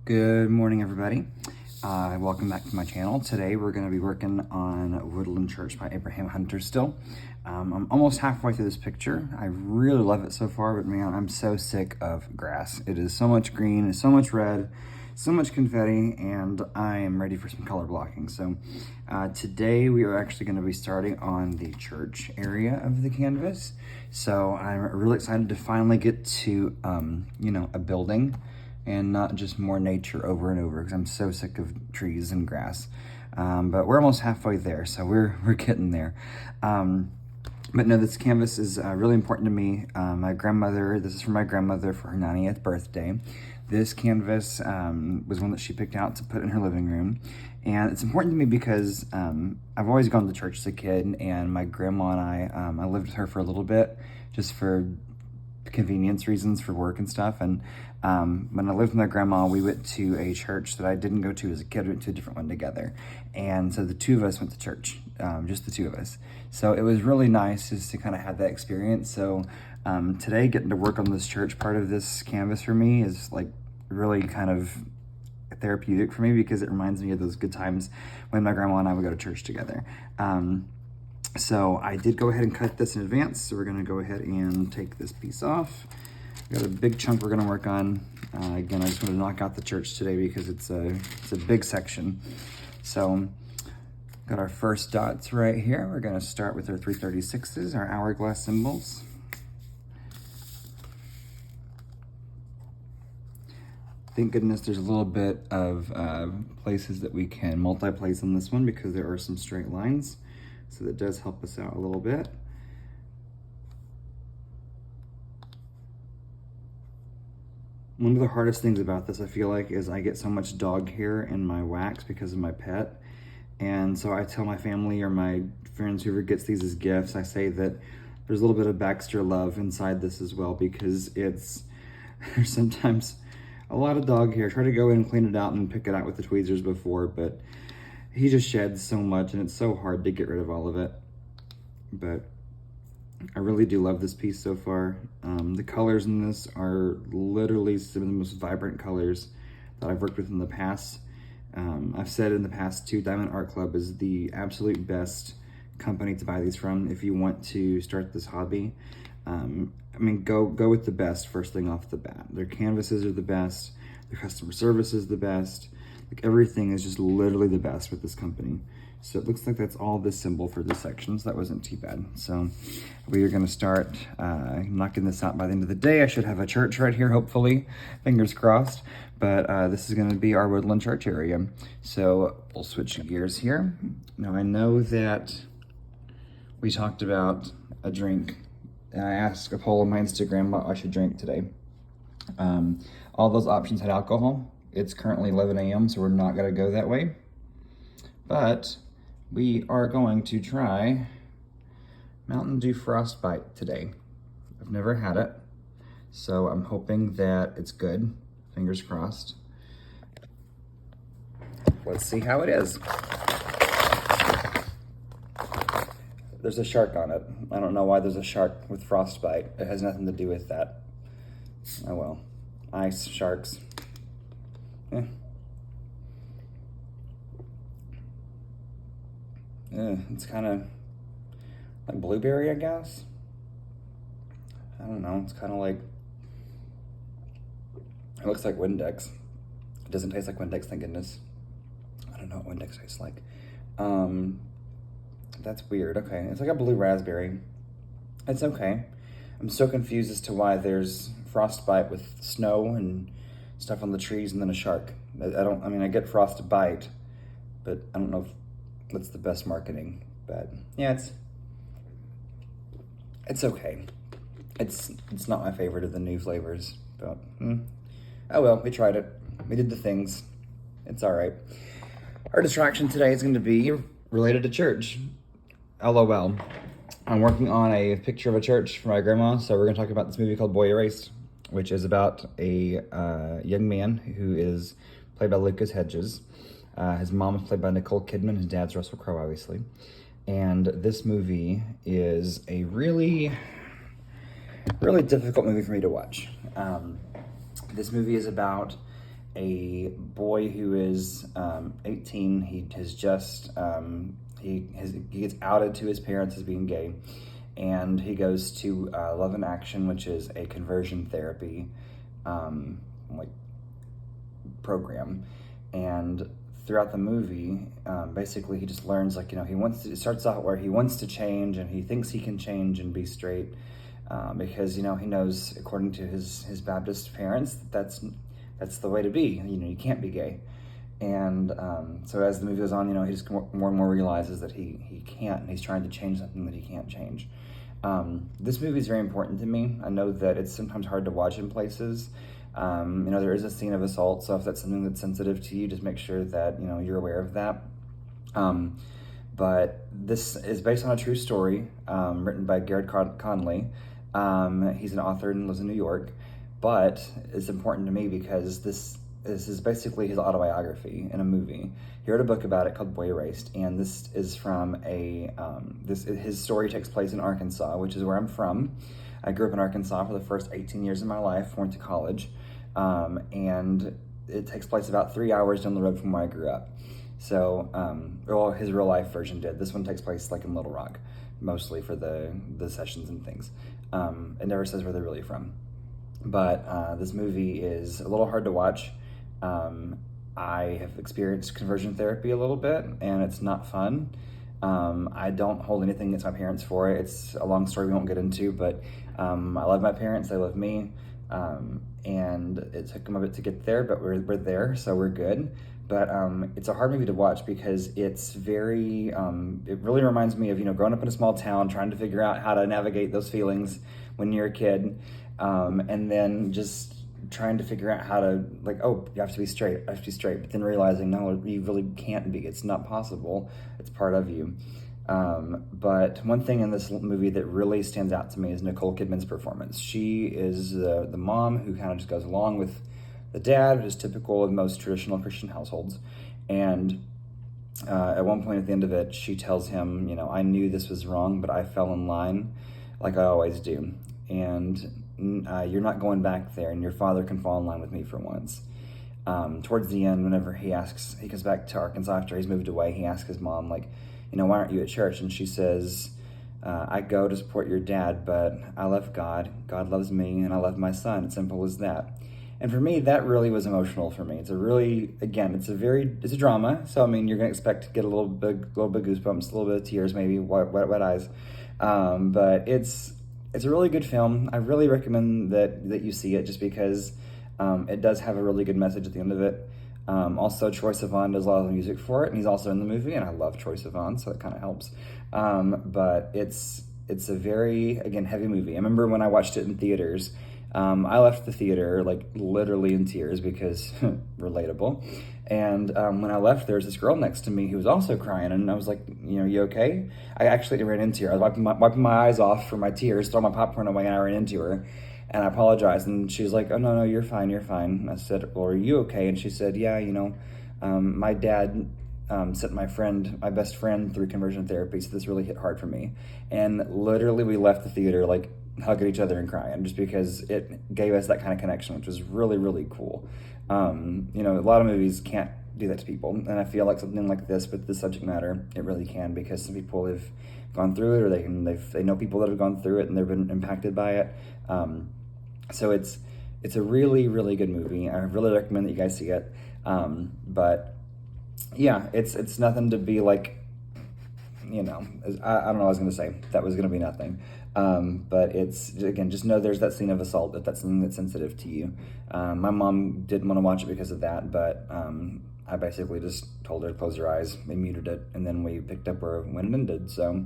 Good morning, everybody. Welcome back to my channel. Today we're going to be working on Woodland Church by Abraham Hunter still. I'm almost halfway through this picture. I really love it so far, but man, I'm so sick of grass. It is so much green, so much red, so much confetti, and I am ready for some color blocking. So today we are actually going to be starting on the church area of the canvas. So I'm really excited to finally get to, a building and not just more nature over and over, because I'm so sick of trees and grass. But we're almost halfway there, so we're getting there. But no, this canvas is really important to me. This is for my grandmother for her 90th birthday. This canvas was one that she picked out to put in her living room. And it's important to me because I've always gone to church as a kid, and my grandma and I lived with her for a little bit, just for convenience reasons for work and stuff. And when I lived with my grandma, we went to a church that I didn't go to as a kid. We went to a different one together. And so the two of us went to church, just the two of us. So it was really nice just to kind of have that experience. So today, getting to work on this church part of this canvas for me is like really kind of therapeutic for me, because it reminds me of those good times when my grandma and I would go to church together. So I did go ahead and cut this in advance. So we're gonna go ahead and take this piece off. We got a big chunk we're gonna work on. Again, I just want to knock out the church today because it's a big section. So got our first dots right here. We're gonna start with our 336s, our hourglass symbols. Thank goodness there's a little bit of places that we can multi-place on this one, because there are some straight lines. So that does help us out a little bit. One of the hardest things about this, I feel like, is I get so much dog hair in my wax because of my pet. And so I tell my family or my friends, whoever gets these as gifts, I say that there's a little bit of Baxter love inside this as well, because there's sometimes a lot of dog hair. I try to go in and clean it out and pick it out with the tweezers before, but he just sheds so much, and it's so hard to get rid of all of it. But I really do love this piece so far. The colors in this are literally some of the most vibrant colors that I've worked with in the past. I've said in the past too, Diamond Art Club is the absolute best company to buy these from if you want to start this hobby. Go with the best first thing off the bat. Their canvases are the best. Their customer service is the best. Like, everything is just literally the best with this company. So it looks like that's all this symbol for this section, so that wasn't too bad. So we are gonna start knocking this out by the end of the day. I should have a church right here, hopefully, fingers crossed. But this is gonna be our Woodland Church area. So we'll switch gears here. Now, I know that we talked about a drink, and I asked a poll on my Instagram what I should drink today. All those options had alcohol. It's currently 11 a.m., so we're not gonna go that way. But we are going to try Mountain Dew Frostbite today. I've never had it, so I'm hoping that it's good. Fingers crossed. Let's see how it is. There's a shark on it. I don't know why there's a shark with frostbite. It has nothing to do with that. Oh well. Ice, sharks. Yeah. It's kind of like blueberry, I guess. I don't know. It's kind of like, it looks like Windex. It doesn't taste like Windex, thank goodness. I don't know what Windex tastes like. That's weird. Okay, it's like a blue raspberry. It's okay. I'm so confused as to why there's frostbite with snow and stuff on the trees and then a shark. I get frostbite, but I don't know if that's the best marketing. But yeah, it's okay. It's not my favorite of the new flavors, but oh well, we tried it. We did the things. It's all right. Our distraction today is going to be related to church. LOL. I'm working on a picture of a church for my grandma, so we're going to talk about this movie called Boy Erased, which is about a young man who is played by Lucas Hedges. His mom is played by Nicole Kidman. His dad's Russell Crowe, obviously. And this movie is a really, really difficult movie for me to watch. This movie is about a boy who is 18. He has just he gets outed to his parents as being gay, and he goes to Love in Action, which is a conversion therapy like program. And throughout the movie, basically he just learns, like, it starts out where he wants to change, and he thinks he can change and be straight, because, he knows, according to his Baptist parents, that's the way to be. You can't be gay. And so as the movie goes on, he just more and more realizes that he can't, and he's trying to change something that he can't change. This movie is very important to me. I know that it's sometimes hard to watch in places. There is a scene of assault, so if that's something that's sensitive to you, just make sure that, you're aware of that. But this is based on a true story, written by Garrett Conley. He's an author and lives in New York, but it's important to me because this is basically his autobiography in a movie. He wrote a book about it called Boy Erased, and this is from his story takes place in Arkansas, which is where I'm from. I grew up in Arkansas for the first 18 years of my life, went to college, and it takes place about 3 hours down the road from where I grew up. So, his real life version did. This one takes place like in Little Rock, mostly for the sessions and things. It never says where they're really from. But this movie is a little hard to watch. I have experienced conversion therapy a little bit, and it's not fun. I don't hold anything against my parents for it. It's a long story we won't get into, but I love my parents, they love me, and it took them a bit to get there, but we're there, so we're good. But it's a hard movie to watch because it's very, it really reminds me of, growing up in a small town, trying to figure out how to navigate those feelings when you're a kid, and then just trying to figure out how to, like, oh, you have to be straight, I have to be straight, but then realizing, no, you really can't be, it's not possible, it's part of you. But one thing in this movie that really stands out to me is Nicole Kidman's performance. She is the mom who kind of just goes along with the dad, which is typical of most traditional Christian households. And at one point at the end of it, she tells him, I knew this was wrong, but I fell in line like I always do. And you're not going back there, and your father can fall in line with me for once. Towards the end, whenever he comes back to Arkansas after he's moved away, he asks his mom, like, why aren't you at church? And she says, I go to support your dad, but I love God. God loves me, and I love my son. It's simple as that. And for me, that really was emotional for me. It's a really, again, it's a drama. So, you're going to expect to get a little bit goosebumps, a little bit of tears, maybe wet eyes. But it's a really good film. I really recommend that you see it, just because it does have a really good message at the end of it. Also, Troye Sivan does a lot of the music for it, and he's also in the movie, and I love Troye Sivan, so that kind of helps. But it's a very, again, heavy movie. I remember when I watched it in theaters, I left the theater, like, literally in tears because relatable. And when I left, there was this girl next to me who was also crying, and I was like, you okay? I actually ran into her. I was wiping my eyes off for my tears, throwing my popcorn away, and I ran into her. And I apologized, and she was like, oh, no, you're fine. And I said, well, are you okay? And she said, yeah, my dad sent my best friend through conversion therapy, so this really hit hard for me. And literally we left the theater, like, hugging each other and crying, just because it gave us that kind of connection, which was really, really cool. A lot of movies can't do that to people, and I feel like something like this, with this subject matter, it really can, because some people have gone through it, or they know people that have gone through it, and they've been impacted by it. So it's a really, really good movie. I really recommend that you guys see it. But yeah, it's nothing to be like, I don't know what I was going to say. That was going to be nothing. But it's, again, just know there's that scene of assault, if that's something that's sensitive to you. My mom didn't want to watch it because of that, but I basically just told her to close her eyes. We muted it, and then we picked up where it went and ended. So,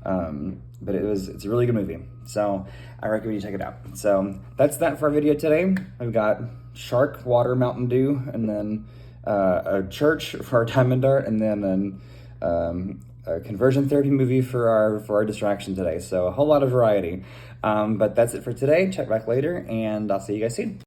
but it's a really good movie. So I recommend you check it out. So that's that for our video today. We've got Shark, Water, Mountain Dew, and then a church for our time and dart, and then a conversion therapy movie for our distraction today. So a whole lot of variety. But that's it for today. Check back later, and I'll see you guys soon.